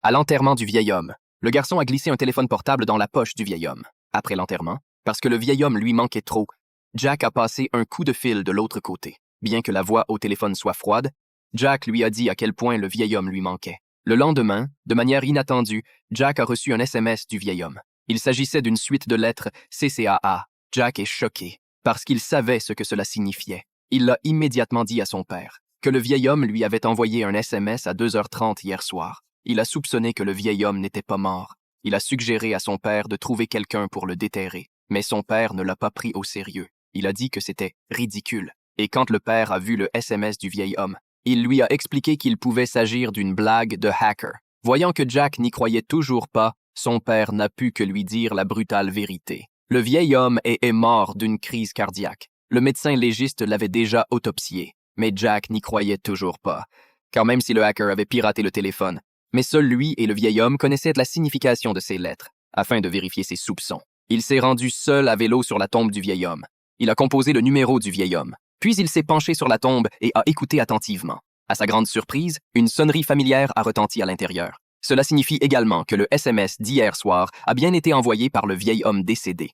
À l'enterrement du vieil homme, le garçon a glissé un téléphone portable dans la poche du vieil homme. Après l'enterrement, parce que le vieil homme lui manquait trop, Jack a passé un coup de fil de l'autre côté. Bien que la voix au téléphone soit froide, Jack lui a dit à quel point le vieil homme lui manquait. Le lendemain, de manière inattendue, Jack a reçu un SMS du vieil homme. Il s'agissait d'une suite de lettres CCAA. Jack est choqué, parce qu'il savait ce que cela signifiait. Il l'a immédiatement dit à son père, que le vieil homme lui avait envoyé un SMS à 2h30 hier soir. Il a soupçonné que le vieil homme n'était pas mort. Il a suggéré à son père de trouver quelqu'un pour le déterrer, mais son père ne l'a pas pris au sérieux. Il a dit que c'était ridicule. Et quand le père a vu le SMS du vieil homme, il lui a expliqué qu'il pouvait s'agir d'une blague de hacker. Voyant que Jack n'y croyait toujours pas, son père n'a pu que lui dire la brutale vérité. Le vieil homme est mort d'une crise cardiaque. Le médecin légiste l'avait déjà autopsié, mais Jack n'y croyait toujours pas, car même si le hacker avait piraté le téléphone, mais seul lui et le vieil homme connaissaient la signification de ces lettres, afin de vérifier ses soupçons. Il s'est rendu seul à vélo sur la tombe du vieil homme. Il a composé le numéro du vieil homme. Puis il s'est penché sur la tombe et a écouté attentivement. À sa grande surprise, une sonnerie familière a retenti à l'intérieur. Cela signifie également que le SMS d'hier soir a bien été envoyé par le vieil homme décédé.